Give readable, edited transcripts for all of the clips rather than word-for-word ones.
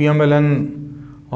PMLN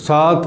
7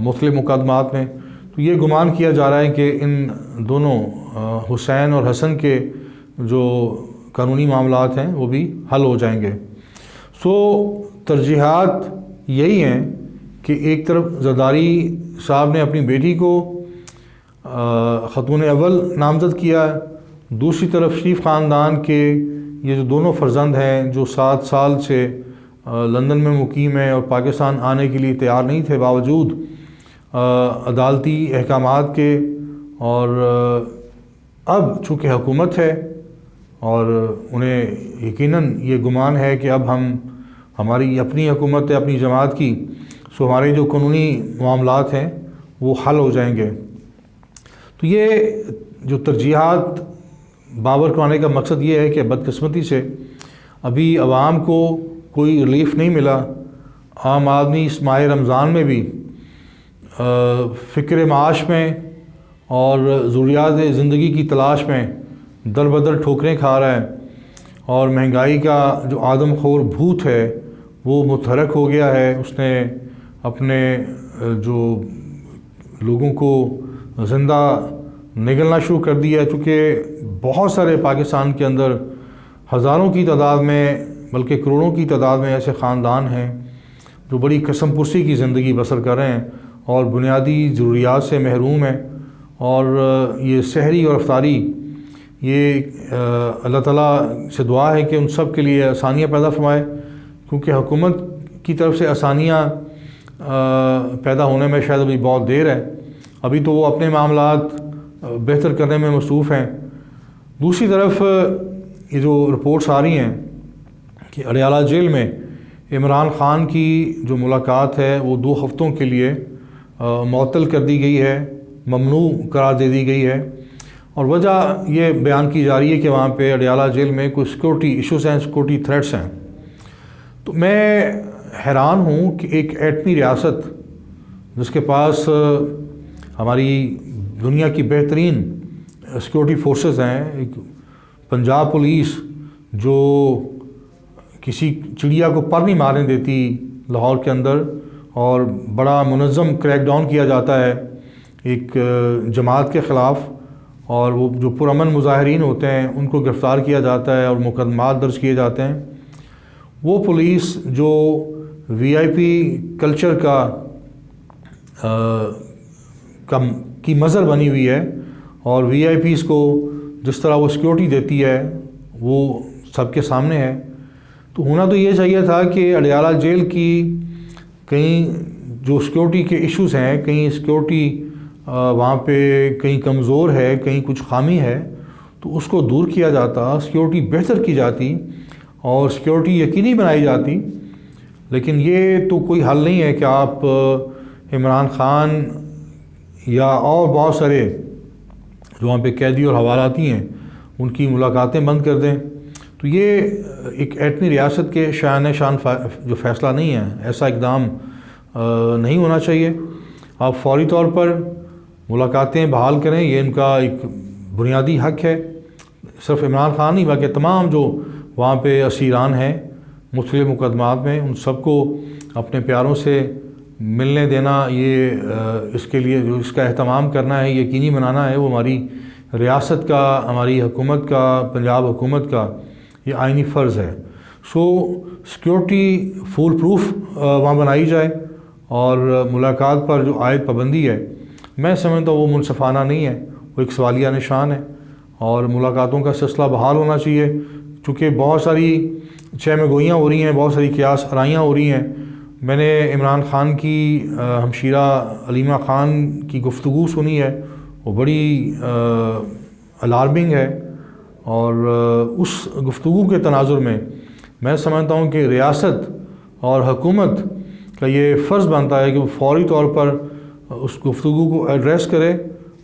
مختلف مقدمات میں. تو یہ گمان کیا جا رہا ہے کہ ان دونوں حسین اور حسن کے جو قانونی معاملات ہیں وہ بھی حل ہو جائیں گے. سو ترجیحات یہی ہیں کہ ایک طرف زرداری صاحب نے اپنی بیٹی کو خاتون اول نامزد کیا، دوسری طرف شریف خاندان کے یہ جو دونوں فرزند ہیں جو 7 سال سے لندن میں مقیم ہیں اور پاکستان آنے کے لیے تیار نہیں تھے باوجود عدالتی احکامات کے، اور اب چونکہ حکومت ہے اور انہیں یقیناً یہ گمان ہے کہ اب ہماری اپنی حکومت ہے اپنی جماعت کی، سو ہمارے جو قانونی معاملات ہیں وہ حل ہو جائیں گے. تو یہ جو ترجیحات باور کرانے کا مقصد یہ ہے کہ بدقسمتی سے ابھی عوام کو کوئی ریلیف نہیں ملا. عام آدمی اس ماہ رمضان میں بھی فکر معاش میں اور ضروریات زندگی کی تلاش میں در بدر ٹھوکریں کھا رہا ہے، اور مہنگائی کا جو آدم خور بھوت ہے وہ متحرک ہو گیا ہے. اس نے اپنے جو لوگوں کو زندہ نگلنا شروع کر دیا ہے، چونکہ بہت سارے پاکستان کے اندر ہزاروں کی تعداد میں بلکہ کروڑوں کی تعداد میں ایسے خاندان ہیں جو بڑی قسم پرسی کی زندگی بسر کر رہے ہیں اور بنیادی ضروریات سے محروم ہیں. اور یہ سحری اور افطاری، یہ اللہ تعالیٰ سے دعا ہے کہ ان سب کے لیے آسانیاں پیدا فرمائے، کیونکہ حکومت کی طرف سے آسانیاں پیدا ہونے میں شاید ابھی بہت دیر ہے. ابھی تو وہ اپنے معاملات بہتر کرنے میں مصروف ہیں. دوسری طرف یہ جو رپورٹس آ رہی ہیں کہ اڈیالہ جیل میں عمران خان کی جو ملاقات ہے وہ 2 ہفتوں کے لیے معطل کر دی گئی ہے، ممنوع قرار دے دی گئی ہے. اور وجہ یہ بیان کی جا رہی ہے کہ وہاں پہ اڈیالہ جیل میں کوئی سیکورٹی ایشوز ہیں، سیکورٹی تھریٹس ہیں. تو میں حیران ہوں کہ ایک ایٹمی ریاست جس کے پاس ہماری دنیا کی بہترین سیکورٹی فورسز ہیں، ایک پنجاب پولیس جو کسی چڑیا کو پر نہیں مارنے دیتی لاہور کے اندر، اور بڑا منظم کریک ڈاؤن کیا جاتا ہے ایک جماعت کے خلاف، اور وہ جو پرامن مظاہرین ہوتے ہیں ان کو گرفتار کیا جاتا ہے اور مقدمات درج کیے جاتے ہیں. وہ پولیس جو وی آئی پی کلچر کی مظہر بنی ہوئی ہے، اور وی آئی پیز کو جس طرح وہ سیکورٹی دیتی ہے وہ سب کے سامنے ہے. تو ہونا تو یہ چاہیے تھا کہ اڈیالہ جیل کی کہیں جو سیکورٹی کے ایشوز ہیں، کہیں سیکورٹی وہاں پہ کہیں کمزور ہے، کہیں کچھ خامی ہے، تو اس کو دور کیا جاتا، سیکورٹی بہتر کی جاتی اور سیکورٹی یقینی بنائی جاتی. لیکن یہ تو کوئی حل نہیں ہے کہ آپ عمران خان یا اور بہت سارے جو وہاں پہ قیدی اور حوالاتی ہیں ان کی ملاقاتیں بند کر دیں. تو یہ ایک ایٹمی ریاست کے شان جو فیصلہ نہیں ہے، ایسا اقدام نہیں ہونا چاہیے. آپ فوری طور پر ملاقاتیں بحال کریں، یہ ان کا ایک بنیادی حق ہے. صرف عمران خان نہیں بلکہ تمام جو وہاں پہ اسیران ہیں مختلف مقدمات میں، ان سب کو اپنے پیاروں سے ملنے دینا، یہ اس کے لیے جو اس کا اہتمام کرنا ہے، یقینی بنانا ہے، وہ ہماری ریاست کا، ہماری حکومت کا، پنجاب حکومت کا یہ آئینی فرض ہے. سو سیکورٹی فول پروف وہاں بنائی جائے، اور ملاقات پر جو عائد پابندی ہے میں سمجھتا ہوں وہ منصفانہ نہیں ہے، وہ ایک سوالیہ نشان ہے، اور ملاقاتوں کا سلسلہ بحال ہونا چاہیے. چونکہ بہت ساری چہمہ گوئیاں ہو رہی ہیں، بہت ساری قیاس آرائیاں ہو رہی ہیں. میں نے عمران خان کی ہمشیرہ علیمہ خان کی گفتگو سنی ہے، وہ بڑی الارمنگ ہے، اور اس گفتگو کے تناظر میں سمجھتا ہوں کہ ریاست اور حکومت کا یہ فرض بنتا ہے کہ وہ فوری طور پر اس گفتگو کو ایڈریس کرے،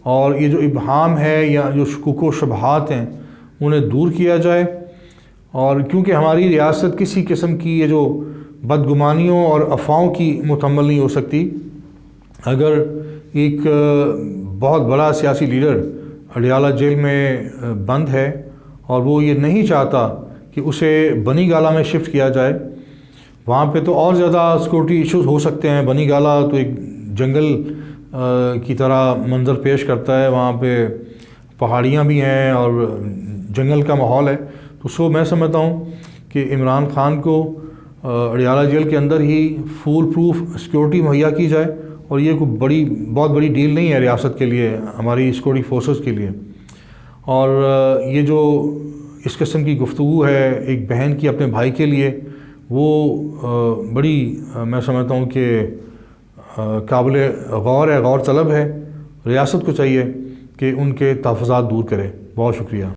اور یہ جو ابہام ہے یا جو شکوک و شبہات ہیں انہیں دور کیا جائے. اور کیونکہ ہماری ریاست کسی قسم کی یہ جو بدگمانیوں اور افواہوں کی متحمل نہیں ہو سکتی. اگر ایک بہت بڑا سیاسی لیڈر اڈیالہ جیل میں بند ہے اور وہ یہ نہیں چاہتا کہ اسے بنی گالہ میں شفٹ کیا جائے، وہاں پہ تو اور زیادہ سیکورٹی ایشوز ہو سکتے ہیں. بنی گالہ تو ایک جنگل کی طرح منظر پیش کرتا ہے، وہاں پہ پہاڑیاں بھی ہیں اور جنگل کا ماحول ہے، تو سو میں سمجھتا ہوں کہ عمران خان کو اڈیالہ جیل کے اندر ہی فول پروف سیکورٹی مہیا کی جائے، اور یہ کوئی بہت بڑی ڈیل نہیں ہے ریاست کے لیے، ہماری سیکورٹی فورسز کے لیے۔ اور یہ جو اس قسم کی گفتگو ہے ایک بہن کی اپنے بھائی کے لیے، وہ بڑی میں سمجھتا ہوں کہ قابل غور ہے، غور طلب ہے۔ ریاست کو چاہیے کہ ان کے تحفظات دور کرے۔ بہت شکریہ۔